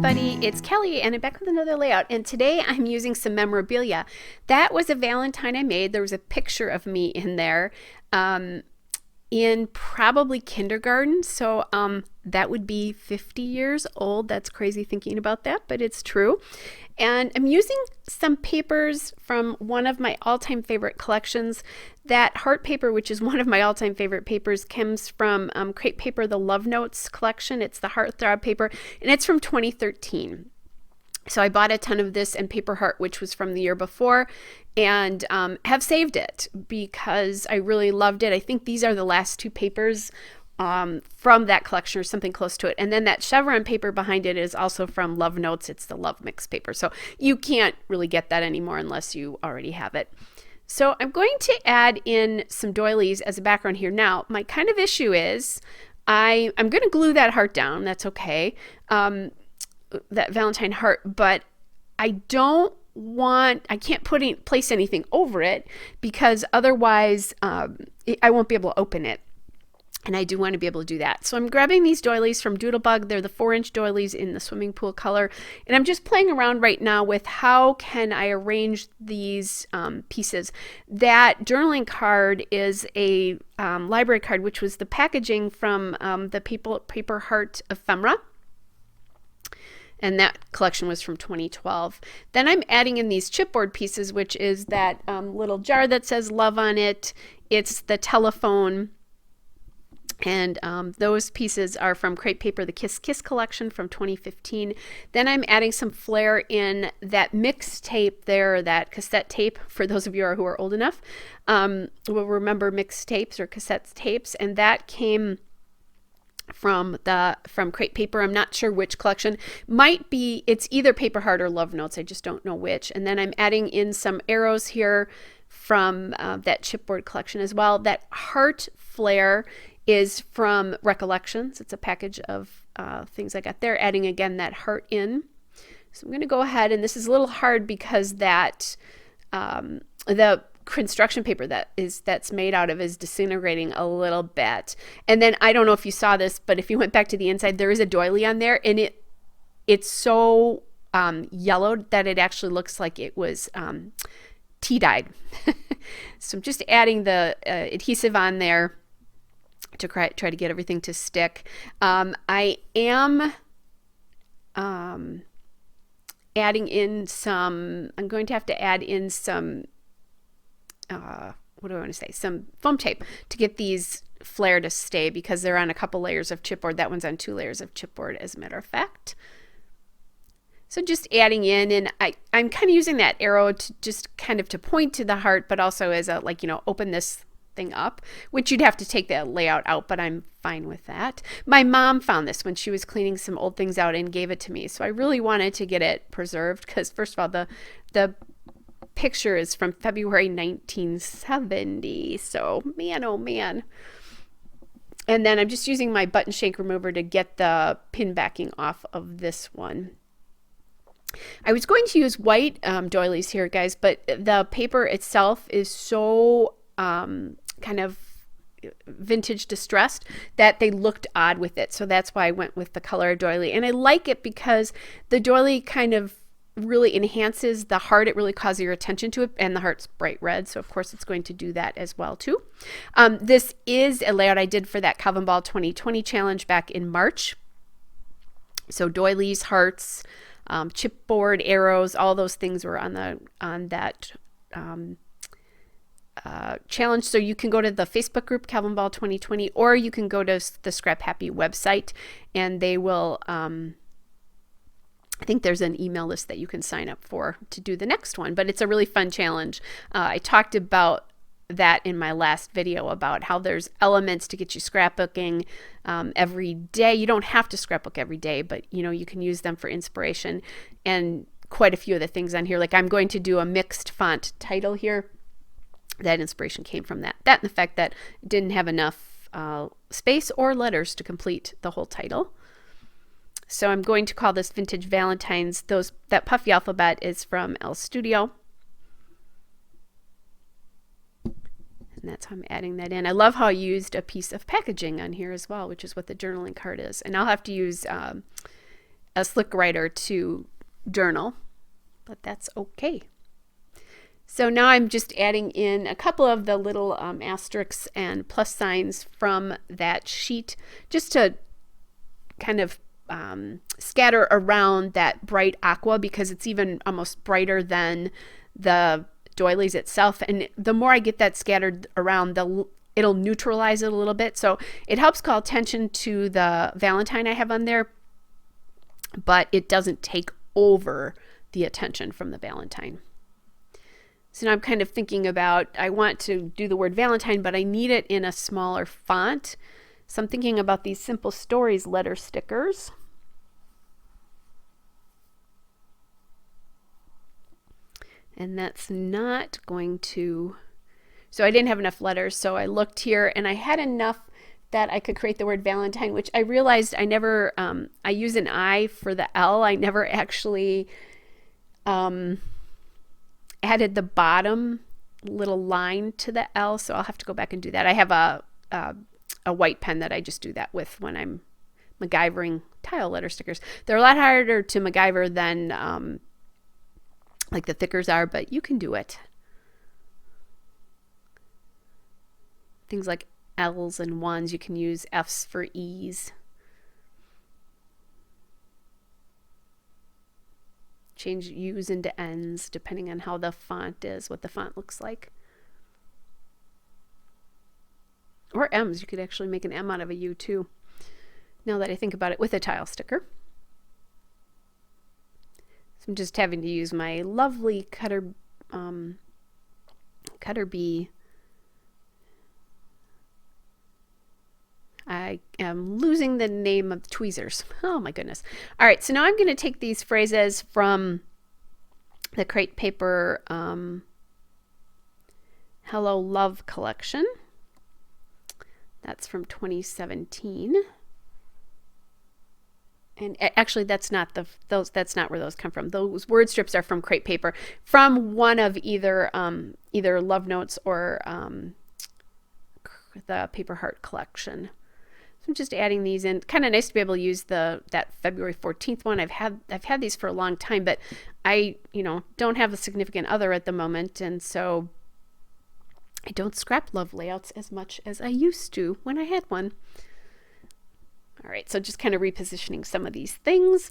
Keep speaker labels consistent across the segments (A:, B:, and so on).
A: everybody, it's Kelly and I'm back with another layout, and today I'm using some memorabilia. That was a Valentine I made. There was a picture of me in there in probably kindergarten, so that would be 50 years old. That's crazy thinking about that, but it's true. And I'm using some papers from one of my all-time favorite collections. That heart paper, which is one of my all-time favorite papers, comes from Crepe Paper, the Love Notes collection. It's the Heartthrob paper, and it's from 2013. So I bought a ton of this and Paper Heart, which was from the year before, and have saved it because I really loved it. I think these are the last two papers from that collection or something close to it. And then that chevron paper behind it is also from Love Notes. It's the Love Mix paper. So you can't really get that anymore unless you already have it. So I'm going to add in some doilies as a background here. Now, my kind of place is I'm going to glue that heart down. That's okay. That Valentine heart, but I can't place anything over it because otherwise I won't be able to open it. And I do want to be able to do that. So I'm grabbing these doilies from Doodlebug. They're the 4-inch doilies in the swimming pool color. And I'm just playing around right now with how can I arrange these pieces. That journaling card is a library card, which was the packaging from the Paper Heart ephemera. And that collection was from 2012. Then I'm adding in these chipboard pieces, which is that little jar that says love on it. It's the telephone. And those pieces are from Crepe Paper, the Kiss Kiss collection from 2015. Then I'm adding some flair in that mix tape there, that cassette tape, for those of you who are old enough will remember mix tapes or cassette tapes. And that came from Crepe Paper. I'm not sure which collection. It's either Paper Heart or Love Notes. I just don't know which. And then I'm adding in some arrows here from that chipboard collection as well. That heart flare is from Recollections. It's a package of things I got there, adding again that heart in. So I'm going to go ahead, and this is a little hard because that the construction paper that's made out of is disintegrating a little bit. And then I don't know if you saw this, but if you went back to the inside, there is a doily on there, and it's so yellowed that it actually looks like it was tea dyed. So I'm just adding the adhesive on there to try to get everything to stick. I am adding in some, I'm going to have to add in some, what do I want to say? Some foam tape to get these flare to stay because they're on a couple layers of chipboard. That one's on 2 layers of chipboard, as a matter of fact. So just adding in, and I'm kind of using that arrow to just kind of to point to the heart, but also as a, like, open this thing up, which you'd have to take that layout out, but I'm fine with that. My mom found this when she was cleaning some old things out and gave it to me. So I really wanted to get it preserved because, first of all, the picture is from February 1970. So man, oh man. And then I'm just using my button shank remover to get the pin backing off of this one. I was going to use white doilies here, guys, but the paper itself is so kind of vintage distressed that they looked odd with it. So that's why I went with the color doily. And I like it because the doily kind of really enhances the heart. It really calls your attention to it, and the heart's bright red, so of course it's going to do that as well too. This is a layout I did for that Calvin Ball 2020 challenge back in March. So doilies, hearts, chipboard, arrows, all those things were on that challenge. So you can go to the Facebook group Calvin Ball 2020, or you can go to the Scrap Happy website, and they will I think there's an email list that you can sign up for to do the next one, but it's a really fun challenge. I talked about that in my last video about how there's elements to get you scrapbooking every day. You don't have to scrapbook every day, but you can use them for inspiration. And quite a few of the things on here, like I'm going to do a mixed font title here. That inspiration came from that and the fact that it didn't have enough space or letters to complete the whole title. So I'm going to call this Vintage Valentines. That puffy alphabet is from Elle Studio. And that's how I'm adding that in. I love how I used a piece of packaging on here as well, which is what the journaling card is. And I'll have to use a slick writer to journal, but that's okay. So now I'm just adding in a couple of the little asterisks and plus signs from that sheet just to kind of scatter around that bright aqua, because it's even almost brighter than the doilies itself. And the more I get that scattered around, it'll neutralize it a little bit. So it helps call attention to the Valentine I have on there, but it doesn't take over the attention from the Valentine. So now I'm kind of thinking about, I want to do the word Valentine, but I need it in a smaller font. So I'm thinking about these Simple Stories letter stickers. And that's not going to, so I didn't have enough letters, so I looked here and I had enough that I could create the word Valentine, which I realized I never, I use an I for the L. I never actually added the bottom little line to the L, so I'll have to go back and do that. I have a white pen that I just do that with when I'm MacGyvering tile letter stickers. They're a lot harder to MacGyver than like the thickers are, but you can do it. Things like L's and 1s, you can use F's for E's. Change U's into N's depending on how the font is, what the font looks like. Or M's, you could actually make an M out of a U too, now that I think about it, with a tile sticker. So I'm just having to use my lovely cutter bee. I am losing the name of tweezers. Oh my goodness. All right, so now I'm going to take these phrases from the Crate Paper Hello Love collection. That's from 2017. And actually, that's not that's not where those come from. Those word strips are from Crate Paper, from one of either Love Notes or the Paper Heart collection. I'm just adding these in. Kind of nice to be able to use that February 14th one. I've had these for a long time, but I don't have a significant other at the moment, and so I don't scrap love layouts as much as I used to when I had one. All right, so just kind of repositioning some of these things.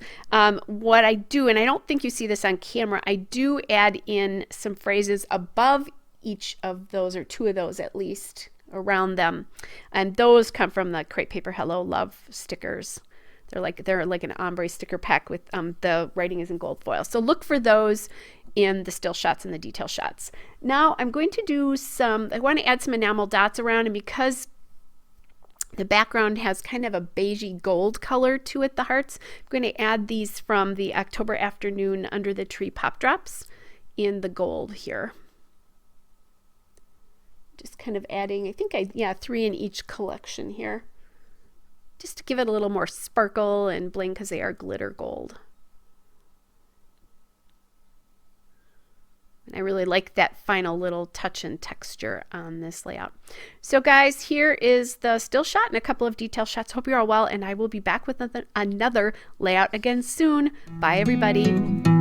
A: What I do, and I don't think you see this on camera, I do add in some phrases above each of those, or two of those at least, around them, and those come from the Crate Paper Hello Love stickers. They're like an ombre sticker pack with the writing is in gold foil. So look for those in the still shots and the detail shots. Now I'm going to do I want to add some enamel dots around, and because the background has kind of a beigey gold color to it, the hearts, I'm going to add these from the October Afternoon Under the Tree Pop Drops in the gold here. Just kind of adding, I think 3 in each collection here, just to give it a little more sparkle and bling, because they are glitter gold. And I really like that final little touch and texture on this layout. So guys, here is the still shot and a couple of detail shots. Hope you're all well, and I will be back with another layout again soon. Bye everybody.